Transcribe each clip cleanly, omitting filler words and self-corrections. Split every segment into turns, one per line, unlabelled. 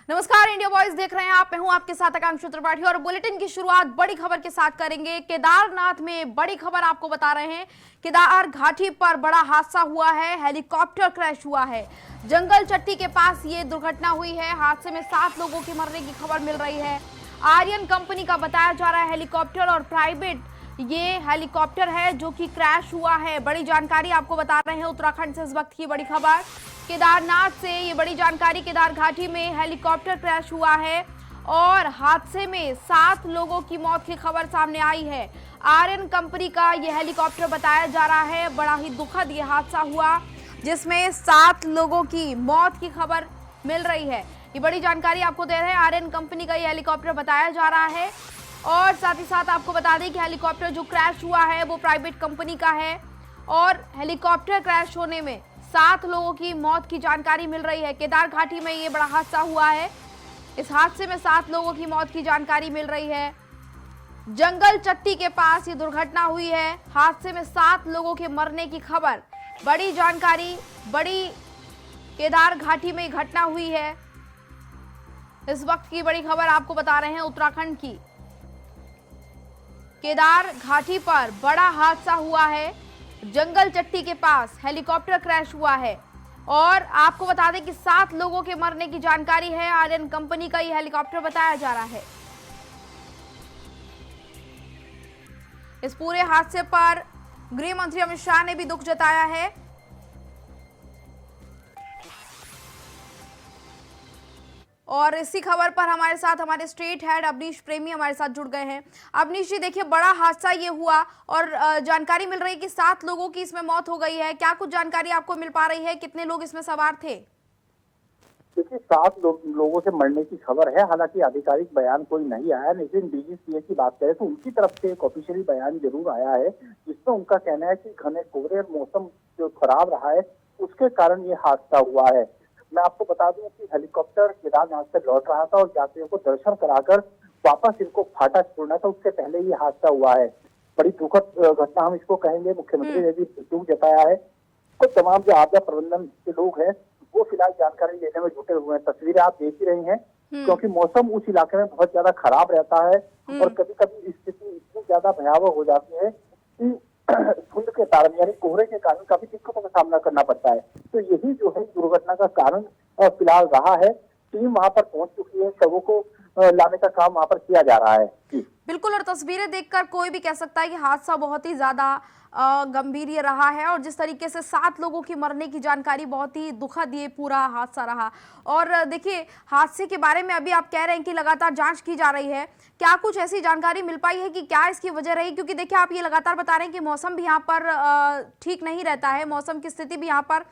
नमस्कार, India voice देख रहे हैं आप। मैं हूं आपके साथ आकांक्षा त्रिपाठी और बुलेटिन की शुरुआत बड़ी खबर के साथ करेंगे। केदारनाथ में बड़ी खबर आपको बता रहे हैं। केदार घाटी पर बड़ा हादसा हुआ है, हेलीकॉप्टर क्रैश हुआ है। जंगल चट्टी के पास ये दुर्घटना हुई है। हादसे में 7 लोगों की मरने की खबर मिल रही है। आर्यन कंपनी का बताया जा रहा है हेलीकॉप्टर और प्राइवेट ये हेलीकॉप्टर है जो कि क्रैश हुआ है। बड़ी जानकारी आपको बता रहे हैं उत्तराखंड से इस वक्त की बड़ी खबर। केदारनाथ से ये बड़ी जानकारी। केदार घाटी में हेलीकॉप्टर क्रैश हुआ है और हादसे में 7 लोगों की मौत की खबर सामने आई है। आर्यन कंपनी का ये हेलीकॉप्टर बताया जा रहा है। बड़ा ही दुखद ये हादसा हुआ जिसमें 7 लोगों की मौत की खबर मिल रही है। ये बड़ी जानकारी आपको दे रहे हैं। आर्यन कंपनी का ये हेलीकॉप्टर बताया जा रहा है और साथ ही साथ आपको बता दें कि हेलीकॉप्टर जो क्रैश हुआ है वो प्राइवेट कंपनी का है और हेलीकॉप्टर क्रैश होने में 7 लोगों की मौत की जानकारी मिल रही है। केदार घाटी में ये बड़ा हादसा हुआ है। इस हादसे में 7 लोगों की मौत की जानकारी मिल रही है। जंगल चट्टी के पास ये दुर्घटना हुई है। हादसे में 7 लोगों के मरने की खबर। बड़ी जानकारी, बड़ी केदार घाटी में घटना हुई है। इस वक्त की बड़ी खबर आपको बता रहे हैं उत्तराखंड की। केदार घाटी पर बड़ा हादसा हुआ है। जंगल चट्टी के पास हेलीकॉप्टर क्रैश हुआ है और आपको बता दें कि 7 लोगों के मरने की जानकारी है। आर्यन कंपनी का यह हेलीकॉप्टर बताया जा रहा है। इस पूरे हादसे पर गृह मंत्री अमित शाह ने भी दुख जताया है। और इसी खबर पर हमारे साथ हमारे स्टेट हेड अवनीश प्रेमी हमारे साथ जुड़ गए हैं। अवनीश जी, देखिए बड़ा हादसा ये हुआ और जानकारी मिल रही है कि 7 लोगों की इसमें मौत हो गई है। क्या कुछ जानकारी आपको मिल पा रही है? कितने लोग इसमें सवार थे?
देखिए 7 लोगों के मरने की खबर है। हालांकि आधिकारिक बयान कोई नहीं आया, लेकिन डीजीसीए की बात करें तो उनकी तरफ से एक ऑफिशियली बयान जरूर आया है जिसमें उनका कहना है कि घने कोहरे और मौसम जो खराब रहा है उसके कारण ये हादसा हुआ है। मैं आपको बता दूं कि हेलीकॉप्टर केदारनाथ से लौट रहा था और यात्रियों को दर्शन कराकर वापस इनको फाटा छोड़ना था, उससे पहले ये हादसा हुआ है। बड़ी दुखद घटना हम इसको कहेंगे। मुख्यमंत्री ने भी दुख जताया है। तो तमाम जो आपदा प्रबंधन के लोग हैं वो फिलहाल जानकारी लेने में जुटे हुए हैं। तस्वीरें आप देख ही रही हैं क्योंकि मौसम उस इलाके में बहुत ज्यादा खराब रहता है और कभी कभी स्थिति इतनी ज्यादा भयावह हो जाती है कि धुंध के कारण यानी कोहरे के कारण काफी दिक्कतों का सामना करना पड़ता है। तो यही जो है दुर्घटना का कारण फिलहाल रहा है। टीम वहां पर पहुंच चुकी है, शवों को लाने का काम वहां पर किया जा रहा है।
बिल्कुल, और तस्वीरें देखकर कोई भी कह सकता है कि हादसा बहुत ही ज्यादा गंभीर ये रहा है और जिस तरीके से 7 लोगों की मरने की जानकारी, बहुत ही दुखद ये पूरा हादसा रहा। और देखिए हादसे के बारे में अभी आप कह रहे हैं कि लगातार जांच की जा रही है। क्या कुछ ऐसी जानकारी मिल पाई है कि क्या इसकी वजह रही? क्योंकि देखिए आप ये लगातार बता रहे हैं कि मौसम भी यहाँ पर ठीक नहीं रहता है। मौसम की स्थिति भी यहाँ पर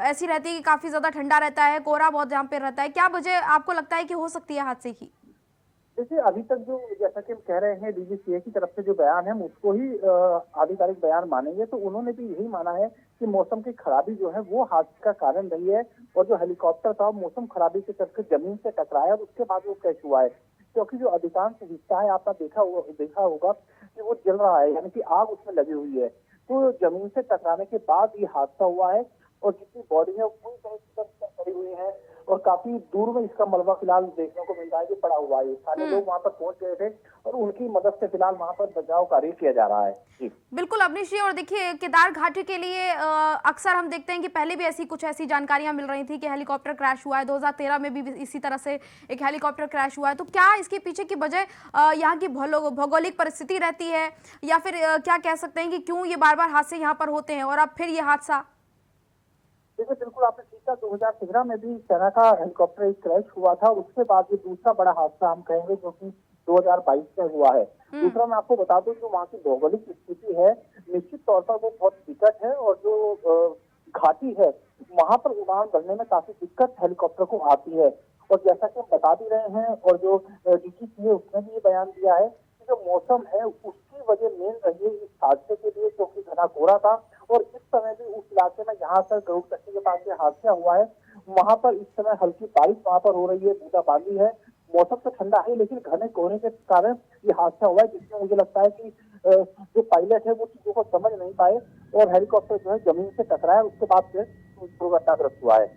ऐसी रहती है कि काफी ज्यादा ठंडा रहता है, कोहरा बहुत यहाँ पे रहता है। क्या वजह आपको लगता है कि हो सकती है हादसे की?
देखिए अभी तक जो जैसा कि हम कह रहे हैं डीजीसीए की तरफ से जो बयान है हम उसको ही आधिकारिक बयान मानेंगे। तो उन्होंने भी यही माना है कि मौसम की खराबी जो है वो हादसे का कारण रही है और जो हेलीकॉप्टर था मौसम खराबी के चलते जमीन से टकराया और उसके बाद वो क्रैश हुआ है। क्योंकि जो अधिकांश हिस्सा है आपने देखा होगा कि वो जल रहा है, यानी कि आग उसमें लगी हुई है। तो जमीन से टकराने के बाद ये हादसा हुआ है और जितनी बॉडी है वो पूरी तरह से पड़ी हुई है और काफी दूर में इसका मलबा फिलहाल देखने को मिल रहा है कि पड़ा हुआ है। सारे लोग वहां पर पहुंच गए थे और उनकी मदद से फिलहाल वहां पर बचाव कार्य किया जा रहा है। जी
बिल्कुल अवनीश जी, और देखिए केदार घाटी के लिए अक्सर हम देखते हैं कि पहले भी कुछ ऐसी जानकारियां मिल रही थी कि हेलीकॉप्टर क्रैश हुआ है। 2013 में भी इसी तरह से एक हेलीकॉप्टर क्रैश हुआ है। तो क्या इसके पीछे की वजह यहाँ की भौगोलिक परिस्थिति रहती है या फिर क्या कह सकते हैं कि क्यों ये बार बार हादसे यहाँ पर होते हैं और अब फिर ये हादसा?
देखिए बिल्कुल आपने ठीक कहा। 2013 में भी सेना का हेलीकॉप्टर एक क्रैश हुआ था। उसके बाद ये दूसरा बड़ा हादसा हम कहेंगे जो कि 2022 में हुआ है। दूसरा मैं आपको बता दूं जो वहाँ की भौगोलिक स्थिति है निश्चित तौर पर वो बहुत विकट है और जो घाटी है वहां पर उड़ान भरने में काफी दिक्कत हेलीकॉप्टर को आती है। और जैसा कि हम बता भी रहे हैं और जो डीजीसीए उसने भी ये बयान दिया है कि जो मौसम है उसकी वजह मेन रही है इस हादसे के लिए, क्योंकि घना कोहरा था और इस समय भी उस इलाके में जहाँ पर गरुड़ चट्टी के पास ये हादसा हुआ है वहां पर इस समय हल्की बारिश वहां पर हो रही है, बूंदाबांदी है। मौसम तो ठंडा है लेकिन घने कोहरे के कारण ये हादसा हुआ है जिसमें मुझे लगता है कि जो पायलट है वो चीजों को समझ नहीं पाए और हेलीकॉप्टर जो है जमीन से टकराया, उसके बाद फिर दुर्घटनाग्रस्त हुआ है।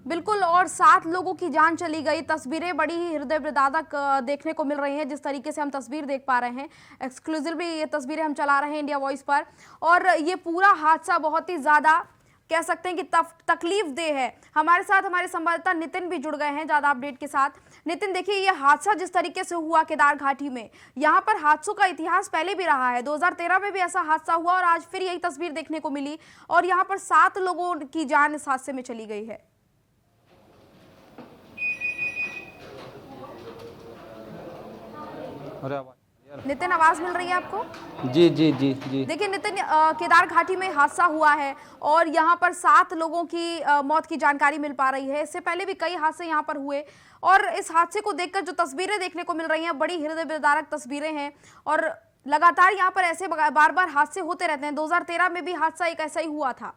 बिल्कुल, और 7 लोगों की जान चली गई। तस्वीरें बड़ी ही हृदय विदारक देखने को मिल रही हैं। जिस तरीके से हम तस्वीर देख पा रहे हैं, एक्सक्लूसिवली ये तस्वीरें हम चला रहे हैं इंडिया वॉइस पर, और ये पूरा हादसा बहुत ही ज्यादा कह सकते हैं कि तकलीफ देह है। हमारे साथ हमारे संवाददाता नितिन भी जुड़ गए हैं ज्यादा अपडेट के साथ। नितिन, देखिए ये हादसा जिस तरीके से हुआ केदार घाटी में, यहाँ पर हादसों का इतिहास पहले भी रहा है। 2013 में भी ऐसा हादसा हुआ और आज फिर यही तस्वीर देखने को मिली, और यहाँ पर 7 लोगों की जान इस हादसे में चली गई है। नितिन, आवाज मिल रही है आपको?
जी जी जी जी।
देखिए नितिन, केदार घाटी में हादसा हुआ है और यहाँ पर 7 लोगों की मौत की जानकारी मिल पा रही है। इससे पहले भी कई हादसे यहाँ पर हुए, और इस हादसे को देखकर जो तस्वीरें देखने को मिल रही हैं, बड़ी हृदय विदारक तस्वीरें हैं, और लगातार यहाँ पर ऐसे बार बार हादसे होते रहते हैं। 2013 में भी हादसा एक ऐसा ही हुआ था।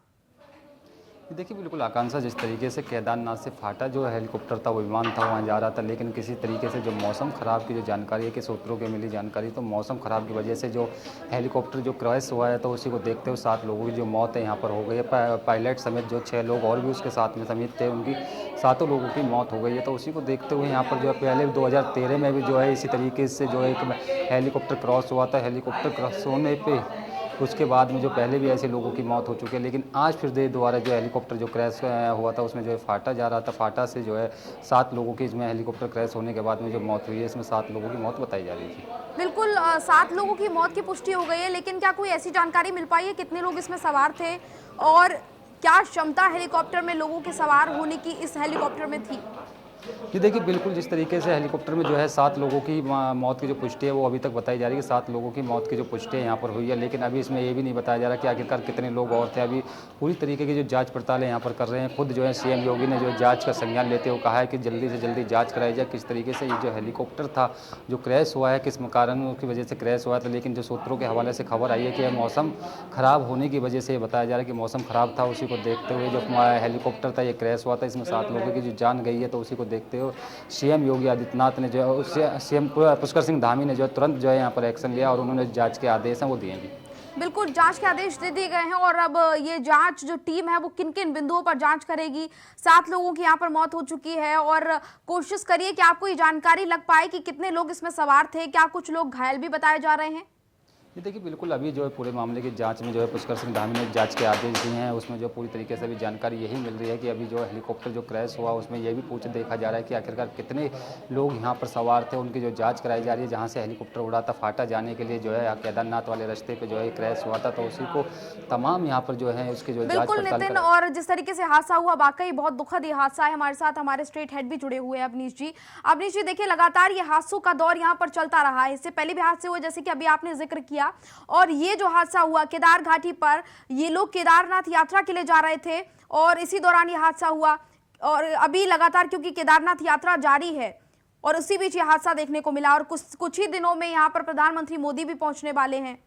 देखिए बिल्कुल आकांक्षा, जिस तरीके से केदारनाथ से फाटा जो हेलीकॉप्टर था, वो विमान था, वहाँ जा रहा था, लेकिन किसी तरीके से जो मौसम ख़राब की जो जानकारी है कि सूत्रों के मिली जानकारी, तो मौसम ख़राब की वजह से जो हेलीकॉप्टर जो क्रैश हुआ है, तो उसी को देखते हुए 7 लोगों की जो मौत है यहाँ पर हो गई है। पायलट समेत जो 6 लोग और भी उसके साथ में समेत थे, उनकी 7 लोगों की मौत हो गई है। तो उसी को देखते हुए यहाँ पर जो है पहले 2013 में भी जो है इसी तरीके से जो है एक हेलीकॉप्टर क्रॉस हुआ था। हेलीकॉप्टर क्रॉस होने पर उसके बाद में जो पहले भी ऐसे लोगों की मौत हो चुकी है, लेकिन आज फिर दोबारा जो हेलीकॉप्टर जो क्रैश हुआ था, उसमें जो है फाटा जा रहा था। फाटा से जो है 7 लोगों की इसमें हेलीकॉप्टर क्रैश होने के बाद में जो मौत हुई है, इसमें 7 लोगों की मौत बताई जा रही थी।
बिल्कुल, 7 लोगों की मौत की पुष्टि हो गई है, लेकिन क्या कोई ऐसी जानकारी मिल पाई है कितने लोग इसमें सवार थे, और क्या क्षमता हेलीकॉप्टर में लोगों के सवार होने की इस हेलीकॉप्टर में थी?
ये देखिए बिल्कुल जिस तरीके से हेलीकॉप्टर में जो है 7 लोगों की मौत की जो पुष्टि है, वो अभी तक बताई जा रही है कि 7 लोगों की मौत की जो पुष्टि है यहाँ पर हुई है, लेकिन अभी इसमें ये भी नहीं बताया जा रहा कि आखिरकार कितने लोग और थे। अभी पूरी तरीके की जो जांच पड़ताल यहाँ पर कर रहे हैं। खुद जो है सीएम योगी ने जो जांच का संज्ञान लेते हुए कहा है कि जल्दी से जल्दी जाँच कराई जाए, किस तरीके से ये जो हेलीकॉप्टर था जो क्रैश हुआ है, किस कारण की वजह से क्रैश हुआ था। लेकिन जो सूत्रों के हवाले से खबर आई है कि मौसम ख़राब होने की वजह से ये बताया जा रहा है कि मौसम ख़राब था, उसी को देखते हुए जो हेलीकॉप्टर था ये क्रैश हुआ था। इसमें 7 लोगों की जो जान गई है, तो उसी को देखते हुए सीएम योगी आदित्यनाथ ने जो है उससे सीएम पुष्कर सिंह धामी ने जो है तुरंत जो है यहाँ पर एक्शन लिया, और उन्होंने जांच के आदेश हैं वो दिए हैं।
बिल्कुल, जांच के आदेश दे दिए गए हैं, और अब ये जांच जो टीम है वो किन किन बिंदुओं पर जांच करेगी। 7 लोगों की यहाँ पर मौत हो चुकी है, और कोशिश करिए कि आपको ये जानकारी लग पाए कि कितने लोग इसमें सवार थे। क्या कुछ लोग घायल भी बताए जा रहे हैं?
ये देखिए बिल्कुल अभी जो है पूरे मामले की जांच में जो है पुष्कर सिंह धामी ने जांच के आदेश दिए हैं। उसमें जो पूरी तरीके से भी जानकारी यही मिल रही है कि अभी जो हेलीकॉप्टर जो क्रैश हुआ, उसमें ये भी देखा जा रहा है कि आखिरकार कितने लोग यहाँ पर सवार थे, उनकी जो जांच कराई जा रही है। जहाँ से हेलीकॉप्टर उड़ा था फाटा जाने के लिए जो है केदारनाथ वाले रास्ते पर जो है क्रैश हुआ था, तो उसी को तमाम यहाँ पर जो है उसकी जो जाँच
बिल्कुल नितिन, और जिस तरीके से हादसा हुआ, वाकई बहुत दुखद ये हादसा है। हमारे साथ हमारे स्टेट हेड भी जुड़े हुए हैं, अवनीश जी। अवनीश जी, देखिए लगातार ये हादसों का दौर यहाँ पर चलता रहा है। इससे पहले भी हादसे हुए, जैसे कि अभी आपने जिक्र किया, और ये जो हादसा हुआ केदार घाटी पर, ये लोग केदारनाथ यात्रा के लिए जा रहे थे और इसी दौरान ये हादसा हुआ। और अभी लगातार क्योंकि केदारनाथ यात्रा जारी है, और उसी बीच ये हादसा देखने को मिला, और कुछ ही दिनों में यहाँ पर प्रधानमंत्री मोदी भी पहुंचने वाले हैं।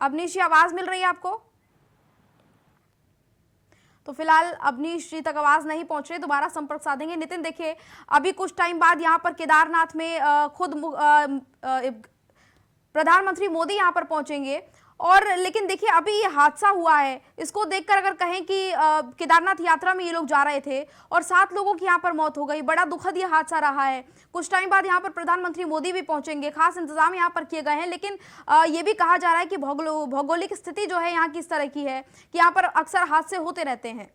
अवनीश जी, आवाज मिल रही है आपको? तो फिलहाल अवनीश जी तक आवाज नहीं पहुंच रही, दोबारा संपर्क साधेंगे। नितिन, देखिए अभी कुछ टाइम बाद यहाँ पर केदारनाथ में खुद प्रधानमंत्री मोदी यहाँ पर पहुंचेंगे, और लेकिन देखिए अभी ये हादसा हुआ है, इसको देखकर अगर कहें कि केदारनाथ यात्रा में ये लोग जा रहे थे और 7 लोगों की यहाँ पर मौत हो गई, बड़ा दुखद ये हादसा रहा है। कुछ टाइम बाद यहाँ पर प्रधानमंत्री मोदी भी पहुंचेंगे, खास इंतजाम यहाँ पर किए गए हैं, लेकिन ये भी कहा जा रहा है कि भौगोलिक स्थिति जो है यहाँ की इस तरह की है कि यहाँ पर अक्सर हादसे होते रहते हैं।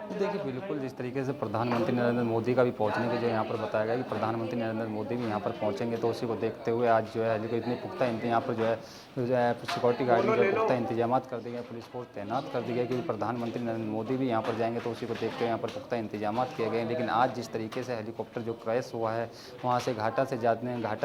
देखिए बिल्कुल जिस तरीके से प्रधानमंत्री नरेंद्र मोदी का भी पहुंचने के जो यहाँ पर बताया गया कि प्रधानमंत्री नरेंद्र मोदी भी यहाँ पर पहुंचेंगे, तो उसी को देखते हुए आज जो है इतनी पुख्ता यहाँ पर जो है सिक्योरिटी गार्ड में जो पुख्ता इंतजाम कर दिए गए, पुलिस फोर्स तैनात कर दी गई क्योंकि प्रधानमंत्री नरेंद्र मोदी भी यहाँ पर जाएंगे, तो उसी को देखते हुए यहाँ पर पुख्ता इंतजाम किए गए। लेकिन आज जिस तरीके से हेलीकॉप्टर जो क्रैश हुआ है वहाँ से घाटा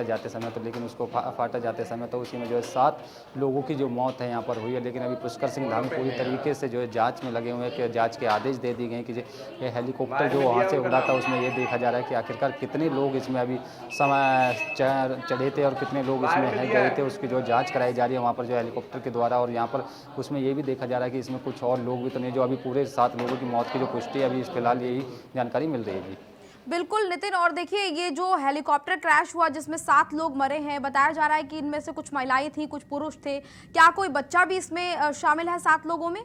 जाते समय, तो लेकिन उसको फाटा जाते समय, तो उसी में जो है 7 लोगों की जो मौत है यहाँ पर हुई है। लेकिन अभी पुष्कर सिंह धामी पूरी तरीके से जो है जाँच में लगे हुए हैं कि जाँच के आदेश दे दिए गए कि ये हेलीकॉप्टर जो वहाँ से उड़ा था, उसमें ये देखा जा रहा है कि आखिरकार कितने लोग इसमें अभी चढ़े थे और कितने लोग इसमें गए थे, उसकी जो जांच कराई जा रही है वहाँ पर जो हेलीकॉप्टर के द्वारा। और यहाँ पर उसमें ये भी देखा जा रहा है कि इसमें कुछ और लोग भी तो नहीं, जो अभी पूरे 7 लोगों की मौत की जो पुष्टि है अभी फिलहाल यही जानकारी मिल रही है। जी
बिल्कुल नितिन, और देखिए ये जो हेलीकॉप्टर क्रैश हुआ जिसमें 7 लोग मरे हैं, बताया जा रहा है कि इनमें से कुछ महिलाएं थी, कुछ पुरुष थे। क्या कोई बच्चा भी इसमें शामिल है 7 लोगों में?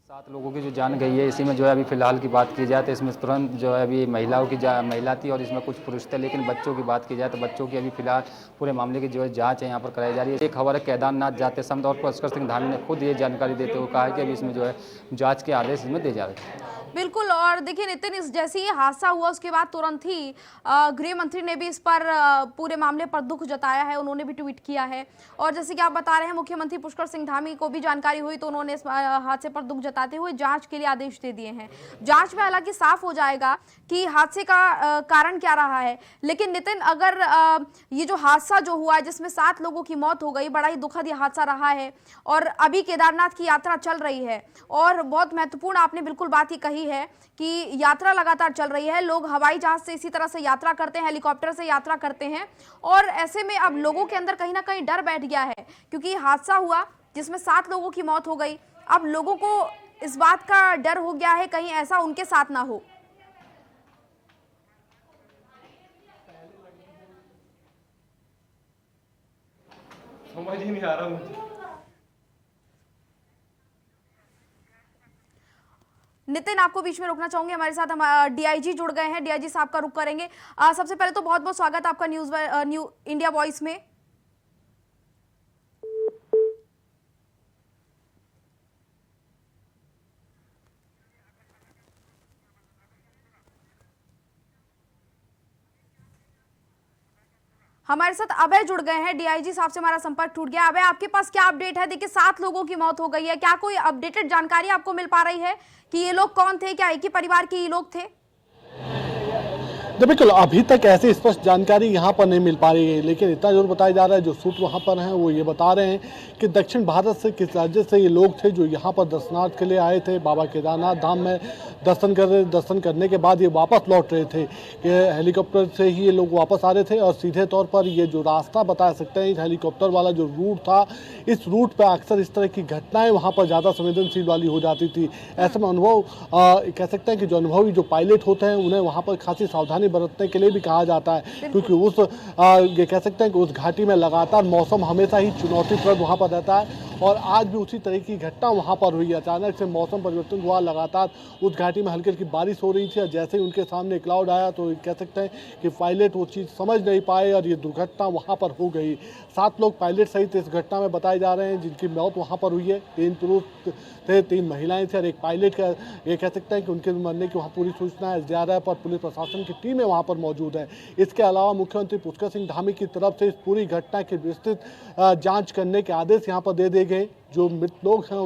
7 लोगों की जो जान गई है, इसी में जो है अभी फिलहाल की बात की जाए तो इसमें तुरंत जो है अभी महिला थी और इसमें कुछ पुरुष थे। लेकिन बच्चों की बात की जाए तो बच्चों की अभी फिलहाल पूरे मामले की जो है जांच है यहाँ पर कराई जा रही है। एक खबर है केदारनाथ जाते समय और पुष्कर सिंह धामी ने खुद ये जानकारी देते हुए कहा है कि अभी इसमें जो है जाँच के आदेश इसमें दे जा रहे हैं।
बिल्कुल, और देखिए नितिन, इस जैसे ये हादसा हुआ उसके बाद तुरंत ही गृह मंत्री ने भी इस पर पूरे मामले पर दुख जताया है, उन्होंने भी ट्वीट किया है। और जैसे कि आप बता रहे हैं, मुख्यमंत्री पुष्कर सिंह धामी को भी जानकारी हुई तो उन्होंने इस हादसे पर दुख जताते हुए जांच के लिए आदेश दे दिए हैं। जांच में हालांकि साफ हो जाएगा कि हादसे का कारण क्या रहा है। लेकिन नितिन, अगर ये जो हादसा जो हुआ है जिसमें 7 लोगों की मौत हो गई, बड़ा ही दुखद ये हादसा रहा है और अभी केदारनाथ की यात्रा चल रही है और बहुत महत्वपूर्ण आपने बिल्कुल बात ही कही है कि यात्रा लगातार चल रही है। लोग हवाई जहाज से इसी तरह से यात्रा करते हैं, हेलीकॉप्टर से यात्रा करते हैं और ऐसे में अब लोगों के अंदर कहीं ना कहीं डर बैठ गया है क्योंकि हादसा हुआ जिसमें 7 लोगों की मौत हो गई। अब लोगों को इस बात का डर हो गया है कहीं ऐसा उनके साथ ना हो।
समझ ही नहीं आ रहा मुझे।
नितिन, आपको बीच में रोकना चाहूंगी, हमारे साथ हम डीआईजी जुड़ गए हैं, डीआईजी साहब का रुख करेंगे। सबसे पहले तो बहुत बहुत स्वागत आपका न्यू इंडिया वॉइस में। हमारे साथ अभय जुड़ गए हैं, डीआईजी साहब से हमारा संपर्क टूट गया। अभय, आपके पास क्या अपडेट है? देखिए 7 लोगों की मौत हो गई है, क्या कोई अपडेटेड जानकारी आपको मिल पा रही है कि ये लोग कौन थे? क्या एक ही परिवार के ये लोग थे?
बिल्कुल, अभी तक ऐसी स्पष्ट जानकारी यहाँ पर नहीं मिल पा रही है, लेकिन इतना जरूर बताया जा रहा है, जो सूत्र वहाँ पर हैं वो ये बता रहे हैं कि दक्षिण भारत से किस राज्य से ये लोग थे जो यहाँ पर दर्शनार्थ के लिए आए थे। बाबा केदारनाथ धाम में दर्शन करने के बाद ये वापस लौट रहे थे। ये हेलीकॉप्टर से ही ये लोग वापस आ रहे थे और सीधे तौर पर ये जो रास्ता बता सकते हैं, हेलीकॉप्टर वाला जो रूट था, इस रूट पर अक्सर इस तरह की घटनाएं वहाँ पर ज़्यादा संवेदनशील वाली हो जाती थी। ऐसे में अनुभव कह सकते हैं कि जो अनुभवी जो पायलट होते हैं उन्हें वहाँ पर खासी सावधानी बरतने के लिए भी कहा जाता है, क्योंकि उस ये कह सकते हैं कि उस घाटी में लगातार मौसम हमेशा ही चुनौतीप्रद वहाँ पर रहता है और आज भी उसी तरह की घटना वहाँ पर हुई। अचानक से मौसम परिवर्तन हुआ, लगातार उस घाटी में हल्की हल्की बारिश हो रही थी और जैसे ही उनके सामने क्लाउड आया तो कह सकते हैं कि पायलट वो चीज़ समझ नहीं पाए और ये दुर्घटना वहाँ पर हो गई। 7 लोग पायलट सहित इस घटना में बताए जा रहे हैं जिनकी मौत वहाँ पर हुई है। 3 पुरुष थे, 3 महिलाएं थी और एक पायलट का ये कह सकते हैं कि उनके मरने की वहाँ पूरी सूचना है। एसडीआरएफ और पुलिस प्रशासन की टीमें वहाँ पर मौजूद है। इसके अलावा मुख्यमंत्री पुष्कर सिंह धामी की तरफ से इस पूरी घटना की विस्तृत जांच करने के आदेश यहाँ पर दे दिए गए। जो मृत लोग हैं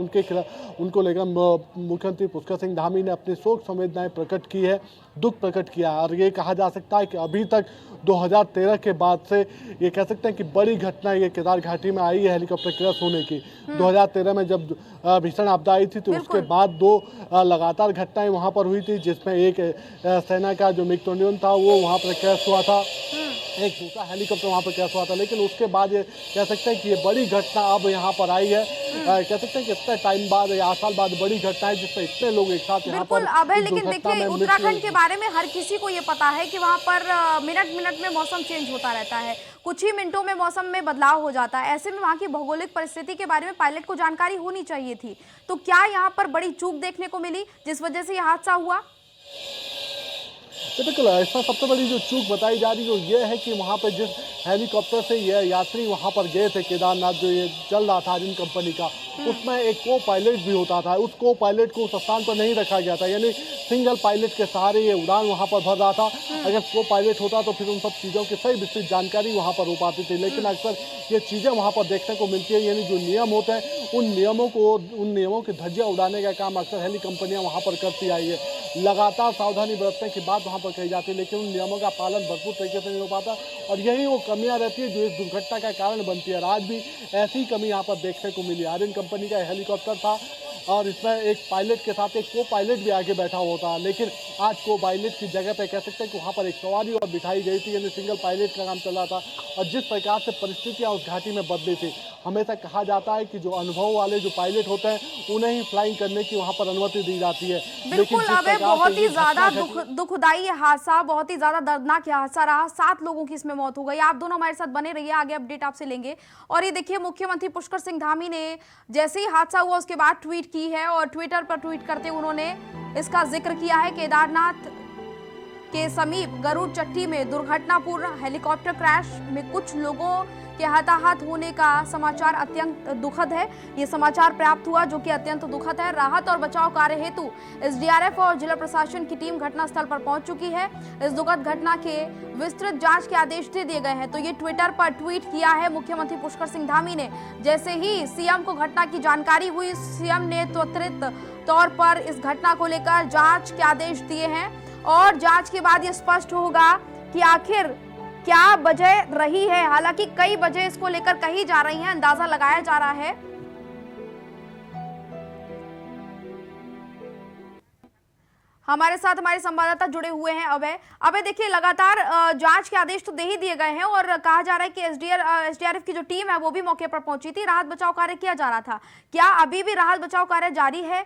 उनको लेकर मुख्यमंत्री पुष्कर सिंह धामी ने अपनी शोक संवेदनाएं प्रकट की है, दुख प्रकट किया है और ये कहा जा सकता है कि अभी तक 2013 के बाद से ये कह सकते हैं कि बड़ी घटना ये केदार घाटी में आई है हेलीकॉप्टर क्रैश होने की। 2013 में जब भीषण आपदा आई थी तो उसके बाद 2 लगातार घटनाएं वहां पर हुई थी, जिसमें एक सेना का जो मिग-21 था वो वहां पर क्रैश हुआ था, एक दूसरा हेलीकॉप्टर वहां पर क्रैश हुआ था। लेकिन उसके बाद ये कह सकते हैं कि ये बड़ी घटना अब यहाँ पर आई है। कह सकते हैं कि इतने टाइम बाद 8 साल बाद बड़ी घटना है जिसमें इतने लोग एक साथ यहाँ पर।
बिल्कुल अभय, लेकिन देखिए उत्तराखंड के बारे में हर किसी को ये पता है कि वहाँ पर मिनट मिनट में मौसम चेंज होता रहता है, कुछ ही मिनटों में मौसम में बदलाव हो जाता है। ऐसे में वहाँ की भौगोलिक परिस्थिति के बारे में पायलट को जानकारी होनी चाहिए थी। तो क्या यहाँ पर बड़ी चूक देखने को मिली जिस वजह से यह हादसा हुआ?
तो बिल्कुल इसमें सबसे बड़ी जो चूक बताई जा रही है वो ये है कि वहाँ पर जिस हेलीकॉप्टर से ये यात्री वहाँ पर गए थे केदारनाथ, जो ये चल रहा था जिन कंपनी का, उसमें एक को पायलट भी होता था। उस को पायलट को उस स्थान पर नहीं रखा गया था, यानी सिंगल पायलट के सहारे ये उड़ान वहाँ पर भर रहा था। अगर को पायलट होता तो फिर उन सब चीज़ों की सही विस्तृत जानकारी वहाँ पर हो पाती थी। लेकिन अक्सर ये चीज़ें वहाँ पर देखने को मिलती है, यानी जो नियम होते हैं उन नियमों की धज्जियाँ उड़ाने का काम अक्सर हेली कंपनियाँ वहाँ पर करती आई है। लगातार सावधानी बरतने की बात वहाँ पर कही जाती है, लेकिन उन नियमों का पालन भरपूर तरीके से नहीं हो पाता और यही वो कमियां रहती है जो इस दुर्घटना का कारण बनती है। आज भी ऐसी कमी यहाँ पर देखने को मिली। आर्यन कंपनी का हेलीकॉप्टर था और इसमें एक पायलट के साथ एक को पायलट भी आगे बैठा हुआ था, लेकिन आज को पायलट की जगह पे कह सकते हैं कि वहाँ पर एक सवारी और बिठाई गई थी, यानी सिंगल पायलट का काम चल रहा था। और जिस प्रकार से परिस्थितियाँ उस घाटी में बदली थी, हमेशा कहा जाता है कि जो अनुभव वाले जो पायलट होते हैं उन्हें ही फ्लाइंग करने की वहाँ पर अनुमति दी जाती है।
बिल्कुल, अबे बहुत ही ज्यादा दुखदाई हादसा, बहुत ही ज्यादा दर्दनाक हादसा रहा। 7 लोगों की इसमें मौत हो गई। आप दोनों हमारे साथ बने रहिए, आगे अपडेट आपसे लेंगे। और ये देखिए, मुख्यमंत्री पुष्कर सिंह धामी ने जैसे ही हादसा हुआ उसके बाद ट्वीट की है और ट्विटर पर ट्वीट करते हुए उन्होंने इसका जिक्र किया है। केदारनाथ के समीप गरुड़ चट्टी में दुर्घटनापूर्ण हेलीकॉप्टर क्रैश में कुछ लोगों के हताहत होने का समाचार अत्यंत दुखद है। ये समाचार प्राप्त हुआ जो कि अत्यंत दुखद है। राहत और बचाव कार्य हेतु एसडीआरएफ और जिला प्रशासन की टीम घटनास्थल पर पहुंच चुकी है। इस दुखद घटना के विस्तृत जांच के आदेश दे दिए गए हैं। तो ये ट्विटर पर ट्वीट किया है मुख्यमंत्री पुष्कर सिंह धामी ने। जैसे ही सीएम को घटना की जानकारी हुई, सीएम ने त्वरित तौर पर इस घटना को लेकर जांच के आदेश दिए हैं और जांच के बाद ये स्पष्ट होगा कि आखिर क्या वजह रही है। हालांकि कई वजह इसको लेकर कही जा रही हैं, अंदाजा लगाया जा रहा है। हमारे साथ हमारे संवाददाता जुड़े हुए हैं अबे देखिए, लगातार जांच के आदेश तो दे ही दिए गए हैं और कहा जा रहा है कि एसडीआरएफ की जो टीम है वो भी मौके पर पहुंची थी। राहत बचाव कार्य किया जा रहा था। क्या अभी भी राहत बचाव कार्य जारी है?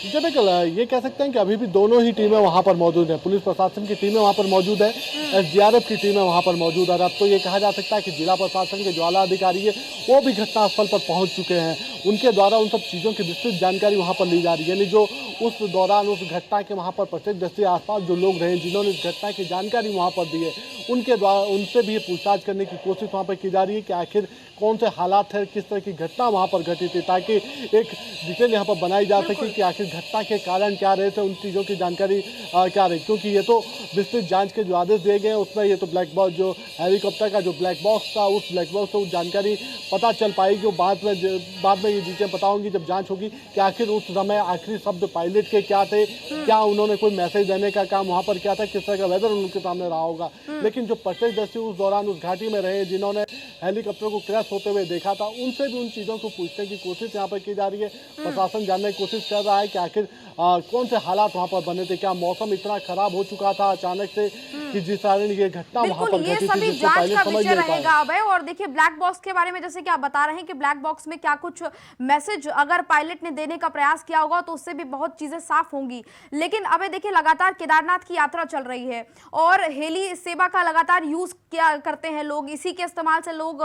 जी बिल्कुल, ये कह सकते हैं कि अभी भी दोनों ही टीमें वहां पर मौजूद है। पुलिस प्रशासन की टीमें वहां पर मौजूद है, एसडीआरएफ की टीमें वहां पर मौजूद है। अब तो ये कहा जा सकता है कि जिला प्रशासन के जो आला अधिकारी है वो भी घटनास्थल पर पहुंच चुके हैं। उनके द्वारा उन सब चीज़ों की विस्तृत जानकारी वहां पर ली जा रही है। यानी जो उस दौरान उस घटना के वहां पर प्रत्यक्षदर्शी आसपास जो लोग रहे जिन्होंने इस घटना की जानकारी वहां पर दी है, उनके द्वारा उनसे भी पूछताछ करने की कोशिश वहां पर की जा रही है कि आखिर कौन से हालात है, किस तरह की घटना वहां पर घटी थी, ताकि एक डिटेल यहाँ पर बनाई जा सके कि आखिर घटना के कारण क्या रहे थे, उन चीज़ों की जानकारी क्या रही। क्योंकि ये तो विस्तृत जांच के जो आदेश दिए गए हैं उसमें ये तो ब्लैक बॉक्स, जो हेलीकॉप्टर का जो ब्लैक बॉक्स था, उस ब्लैक बॉक्स से जानकारी पता चल पाएगी। बाद में ये चीज़ें पता होंगी जब जांच होगी कि आखिर उस समय आखिरी शब्द पायलट के क्या थे, क्या उन्होंने कोई मैसेज देने का काम वहाँ पर किया था, किस तरह का वेदर उनके सामने रहा होगा। लेकिन जो प्रत्यक्षदर्शी उस दौरान उस घाटी में रहे, जिन्होंने हेलीकॉप्टर को क्रैश होते हुए देखा था, उनसे भी उन चीज़ों को पूछने की कोशिश यहाँ पर की जा रही है। प्रशासन जानने की कोशिश कर रहा है कि आखिर कौन से हालात वहाँ पर बने थे, क्या मौसम इतना खराब हो चुका था अचानक से कि जिस कारण ये घटना वहाँ पर घटी थी,
सभी जांच का विषय रहेगा अभय। और देखिए, ब्लैक बॉक्स के बारे में जैसे कि आप बता रहे हैं कि ब्लैक बॉक्स में क्या कुछ मैसेज अगर पायलट ने देने का प्रयास किया होगा तो उससे भी बहुत चीजें साफ होंगी। लेकिन अबे देखिए, लगातार केदारनाथ की यात्रा चल रही है और हेली सेवा का लगातार यूज क्या करते हैं लोग, इसी के इस्तेमाल से लोग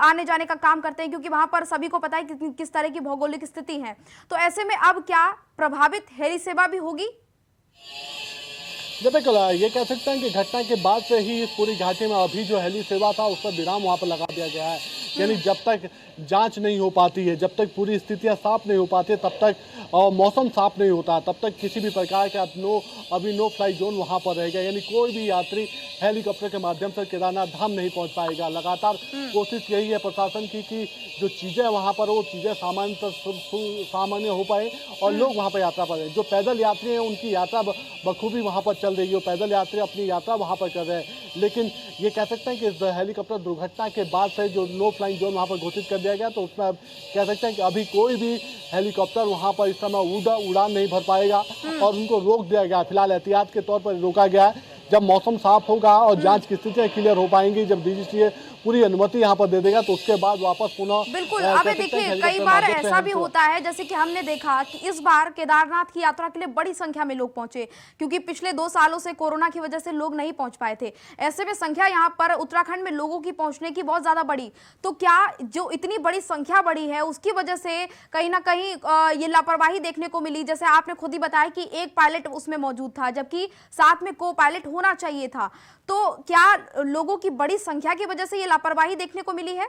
आने जाने का काम करते हैं, क्योंकि वहां पर सभी को पता है कि किस तरह की भौगोलिक स्थिति है। तो ऐसे में अब क्या प्रभावित हेली सेवा भी होगी?
बिल्कुल, ये कह सकते हैं कि घटना के बाद से ही इस पूरी घाटी में अभी जो हेली सेवा था उस पर विराम वहाँ पर लगा दिया गया है। यानी जब तक जांच नहीं हो पाती है, जब तक पूरी स्थितियां साफ नहीं हो पाती, तब तक मौसम साफ नहीं होता, तब तक किसी भी प्रकार का अभी नो फ्लाई जोन वहां पर रहेगा। यानी कोई भी यात्री हेलीकॉप्टर के माध्यम से केदारनाथ धाम नहीं पहुंच पाएगा। लगातार कोशिश यही है प्रशासन की कि जो चीज़ें वहाँ पर वो चीज़ें सामान्य हो पाए और लोग वहाँ पर यात्रा करें। जो पैदल यात्री हैं उनकी यात्रा बखूबी वहाँ पर चल रही है, पैदल यात्री अपनी यात्रा वहाँ पर कर रहे हैं। लेकिन ये कह सकते हैं कि इस हेलीकॉप्टर दुर्घटना के बाद से जो नो फ्लाइंग जोन वहाँ पर घोषित कर दिया गया, तो उसमें अब कह सकते हैं कि अभी कोई भी हेलीकॉप्टर वहाँ पर इस समय उड़ान नहीं भर पाएगा और उनको रोक दिया गया। फिलहाल एहतियात के तौर पर रोका गया है। जब मौसम साफ होगा और जांच की स्थितियां क्लियर हो पाएंगी, जब डीजीसीए पूरी अनुमति यहाँ पर दे देगा, तो उसके बाद वापस पुनः
बिल्कुल। अबे देखिए, कई बार ऐसा भी होता है जैसे कि हमने देखा कि इस बार केदारनाथ की यात्रा के लिए बड़ी संख्या में लोग पहुंचे, क्योंकि पिछले 2 सालों से कोरोना की वजह से लोग नहीं पहुंच पाए थे। ऐसे में संख्या यहाँ पर उत्तराखंड में लोगों की पहुंचने की बहुत ज्यादा बढ़ी। तो क्या जो इतनी बड़ी संख्या बढ़ी है उसकी वजह से कहीं ना कहीं ये लापरवाही देखने को मिली? जैसे आपने खुद ही बताया कि एक पायलट उसमें मौजूद था, जबकि साथ में को पायलट होना चाहिए था। तो क्या लोगों की बड़ी संख्या की वजह से ये लापरवाही देखने को मिली है?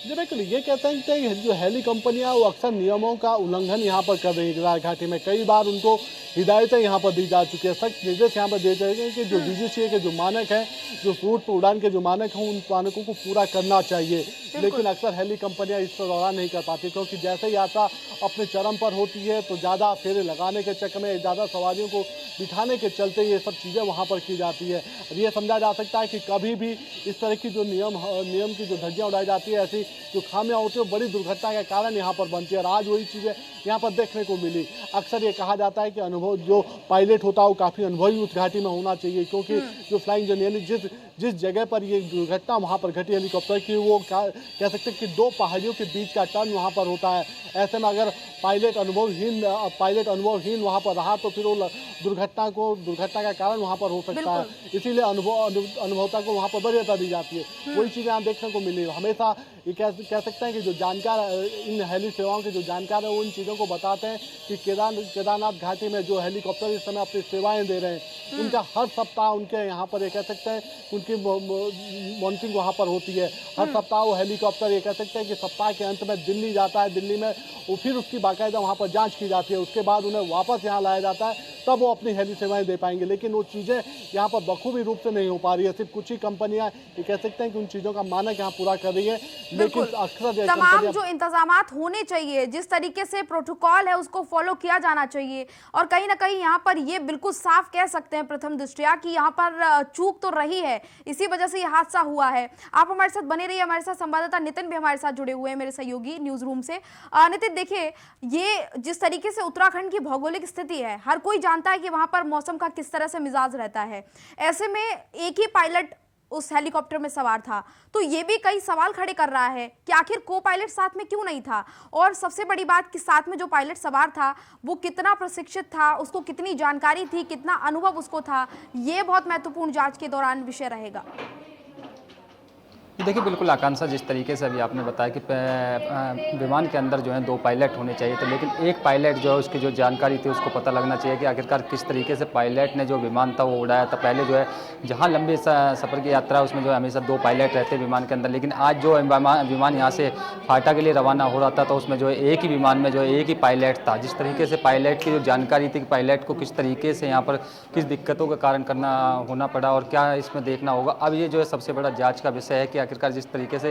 जी बिल्कुल, ये कहते हैं कि जो हेली कंपनियां वो अक्सर नियमों का उल्लंघन यहाँ पर कर रही है। केदार घाटी में कई बार उनको हिदायतें यहाँ पर दी जा चुकी है, सख्त निर्देश यहाँ पर दिए जाएंगे कि जो डीजीसीए के जो मानक हैं, जो रूट पर उड़ान के जो मानक हैं, उन मानकों को पूरा करना चाहिए। लेकिन अक्सर हेली कंपनियां इस दौरान नहीं कर पाती, क्योंकि जैसे यात्रा अपने चरम पर होती है तो ज़्यादा फेरे लगाने के चक्कर में, ज़्यादा सवारियों को बिठाने के चलते ये सब चीज़ें वहाँ पर की जाती है। ये समझा जा सकता है कि कभी भी इस तरह की जो नियम की जो धज्जियाँ उड़ाई जाती है, ऐसी जो खामियां होती है, बड़ी दुर्घटना के कारण यहाँ पर बनती है। और आज वही चीज़ें यहाँ पर देखने को मिली। अक्सर ये कहा जाता है कि अनुभव जो पायलट होता है वो काफ़ी अनुभवी उस घाटी में होना चाहिए, क्योंकि जो फ्लाइंग जर्नी जिस जगह पर ये दुर्घटना वहाँ पर घटी हेलीकॉप्टर की, वो कह सकते हैं कि दो पहाड़ियों के बीच का टर्न वहाँ पर होता है। ऐसे में अगर पायलट अनुभवहीन वहाँ पर रहा तो फिर वो दुर्घटना का कारण वहाँ पर हो सकता है। इसीलिए अनुभवता को वहाँ पर वरीयता दी जाती है। वही चीज़ें यहाँ देखने को मिली। हमेशा ये कह सकते हैं कि जो जानकार इन हेली सेवाओं के जो जानकार है वो इन चीज़ों को बताते हैं कि केदारनाथ घाटी में जो हेलीकॉप्टर इस समय अपनी सेवाएं दे रहे हैं, उनका हर सप्ताह उनके यहाँ पर ये कह सकते हैं उनकी मॉनिटरिंग वहाँ पर होती है। हर सप्ताह वो हेलीकॉप्टर ये कह सकते हैं कि सप्ताह के अंत में दिल्ली जाता है। दिल्ली में वो फिर उसकी बाकायदा वहाँ पर जाँच की जाती है। उसके बाद उन्हें वापस यहाँ लाया जाता है, तब वो अपनी हेली सेवाएं दे पाएंगे। लेकिन वो चीज़ें यहाँ पर बखूबी रूप से नहीं हो पा रही है। सिर्फ कुछ ही कंपनियां ये कह सकते हैं कि उन चीज़ों का मानक यहाँ पूरा कर रही है, लेकिन अक्सर
तमाम जो इंतजामात होने चाहिए, जिस तरीके से प्रोटोकॉल है उसको फॉलो किया जाना चाहिए। और कहीं ना कहीं यहाँ पर ये बिल्कुल साफ कह सकते हैं प्रथम दृष्टया कि यहाँ पर चूक तो रही है, इसी वजह से ये हादसा हुआ है। आप हमारे साथ बने रहिए। हमारे साथ संवाददाता नितिन भी हमारे साथ जुड़े हुए हैं, मेरे सहयोगी न्यूज रूम से। नितिन, देखिए, ये जिस तरीके से उत्तराखंड की भौगोलिक स्थिति है, हर कोई जानता है कि वहां पर मौसम का किस तरह से मिजाज रहता है। ऐसे में एक ही पायलट उस हेलीकॉप्टर में सवार था, तो ये भी कई सवाल खड़े कर रहा है कि आखिर को पायलट साथ में क्यों नहीं था। और सबसे बड़ी बात कि साथ में जो पायलट सवार था वो कितना प्रशिक्षित था, उसको कितनी जानकारी थी, कितना अनुभव उसको था, ये बहुत महत्वपूर्ण जांच के दौरान विषय रहेगा।
देखिए, बिल्कुल आकांक्षा, जिस तरीके से अभी आपने बताया कि विमान के अंदर जो है 2 पायलट होने चाहिए थे, लेकिन एक पायलट जो है उसकी जो जानकारी थी उसको पता लगना चाहिए कि आखिरकार किस तरीके से पायलट ने जो विमान था वो उड़ाया था। पहले जो है जहां लंबे सफ़र की यात्रा है उसमें जो है हमेशा 2 पायलट रहते विमान के अंदर, लेकिन आज जो विमान यहाँ से फाटा के लिए रवाना हो रहा था तो उसमें जो है एक ही विमान में जो है एक ही पायलट था। जिस तरीके से पायलट की जो जानकारी थी कि पायलट को किस तरीके से यहाँ पर किस दिक्कतों का कारण होना पड़ा और क्या इसमें देखना होगा, अब ये जो है सबसे बड़ा जाँच का विषय है कि आखिरकार जिस तरीके से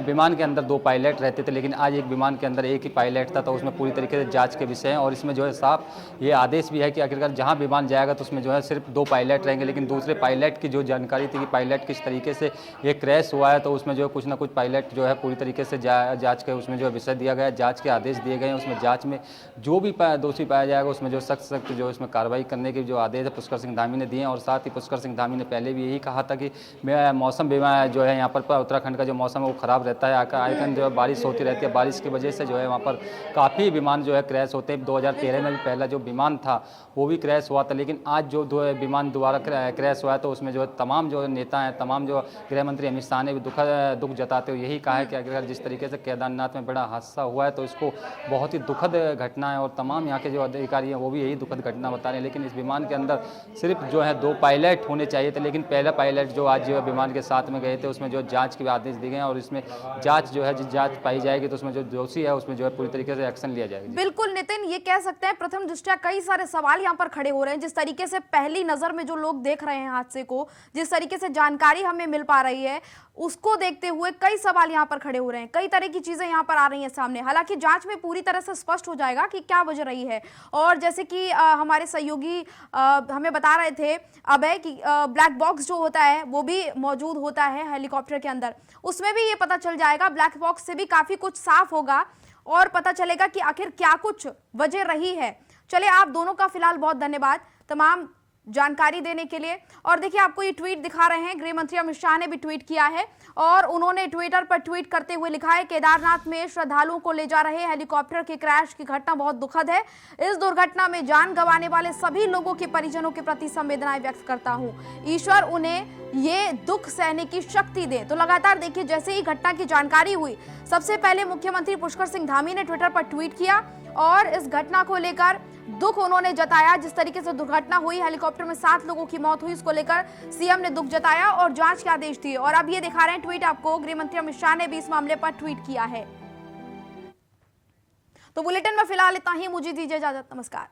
विमान के अंदर 2 पायलट रहते थे लेकिन आज एक विमान के अंदर एक ही पायलट था, तो उसमें पूरी तरीके से जांच के विषय हैं। और इसमें जो है साफ ये आदेश भी है कि आखिरकार जहां विमान जाएगा तो उसमें जो है सिर्फ 2 पायलट रहेंगे, लेकिन दूसरे पायलट की जो जानकारी थी कि पायलट किस तरीके से ये क्रैश हुआ है तो उसमें जो है कुछ ना कुछ पायलट जो है पूरी तरीके से जाँच के उसमें जो है विषय दिया गया है, जाँच के आदेश दिए गए हैं। उसमें जाँच में जो भी दोषी पाया जाएगा उसमें जो सख्त जो इसमें कार्रवाई करने के जो आदेश है पुष्कर सिंह धामी ने दिए हैं। और साथ ही पुष्कर सिंह धामी ने पहले भी यही कहा था कि मौसम बीमा जो है यहाँ पर उत्तराखंड का जो मौसम है वो ख़राब रहता है। आइकन जो है बारिश होती रहती है, बारिश की वजह से जो है वहाँ पर काफ़ी विमान जो है क्रैश होते हैं। 2013 में भी पहला जो विमान था वो भी क्रैश हुआ था, लेकिन आज जो विमान दोबारा क्रैश हुआ है तो उसमें जो है तमाम जो नेता हैं, तमाम जो गृह मंत्री अमित शाह ने भी दुख जताते हुए यही कहा है कि अगर जिस तरीके से केदारनाथ में बड़ा हादसा हुआ है तो इसको बहुत ही दुखद घटना है और तमाम यहाँ के जो अधिकारी हैं वो भी यही दुखद घटना बता रहे हैं। लेकिन इस विमान के अंदर सिर्फ जो है 2 पायलट होने चाहिए थे, लेकिन पहला पायलट जो आज जो विमान के साथ में गए थे उसमें जो जाँच के आदेश दिए गए हैं और इसमें जांच जो है जिस जांच पाई जाएगी तो उसमें जो दोषी है उसमें जो है पूरी तरीके से एक्शन लिया जाएगा।
बिल्कुल नितिन, ये कह सकते हैं प्रथम दृष्टया कई सारे सवाल यहाँ पर खड़े हो रहे हैं। जिस तरीके से पहली नजर में जो लोग देख रहे हैं हादसे को, जिस तरीके से जानकारी हमें मिल पा रही है, उसको देखते हुए कई सवाल यहाँ पर खड़े हो रहे हैं, कई तरह की चीजें यहाँ पर आ रही हैं सामने। हालांकि जांच में पूरी तरह से स्पष्ट हो जाएगा कि क्या वजह रही है। और जैसे कि हमारे सहयोगी हमें बता रहे थे अभय कि ब्लैक बॉक्स जो होता है वो भी मौजूद होता है हेलीकॉप्टर के अंदर, उसमें भी ये पता चल जाएगा। ब्लैक बॉक्स से भी काफी कुछ साफ होगा और पता चलेगा कि आखिर क्या कुछ वजह रही है। चलिए, आप दोनों का फिलहाल बहुत धन्यवाद तमाम जानकारी देने के लिए। और देखिए, आपको ये ट्वीट दिखा रहे हैं, गृह मंत्री अमित शाह ने भी ट्वीट किया है और उन्होंने ट्विटर पर ट्वीट करते हुए लिखा है, केदारनाथ में श्रद्धालुओं को ले जा रहे हेलीकॉप्टर के क्रैश की घटना बहुत दुखद है। इस दुर्घटना में जान गंवाने वाले सभी लोगों के परिजनों के प्रति संवेदनाएं व्यक्त करता हूं। ईश्वर उन्हें ये दुख सहने की शक्ति दे। तो लगातार देखिए, जैसे ही घटना की जानकारी हुई, सबसे पहले मुख्यमंत्री पुष्कर सिंह धामी ने ट्विटर पर ट्वीट किया और इस घटना को लेकर दुख उन्होंने जताया। जिस तरीके से दुर्घटना हुई, हेलीकॉप्टर में 7 लोगों की मौत हुई, इसको लेकर सीएम ने दुख जताया और जांच के आदेश दिए। और अब ये दिखा रहे हैं ट्वीट आपको, गृह मंत्री अमित शाह ने भी इस मामले पर ट्वीट किया है। तो बुलेटिन में फिलहाल इतना ही, मुझे दीजिए इजाजत, नमस्कार।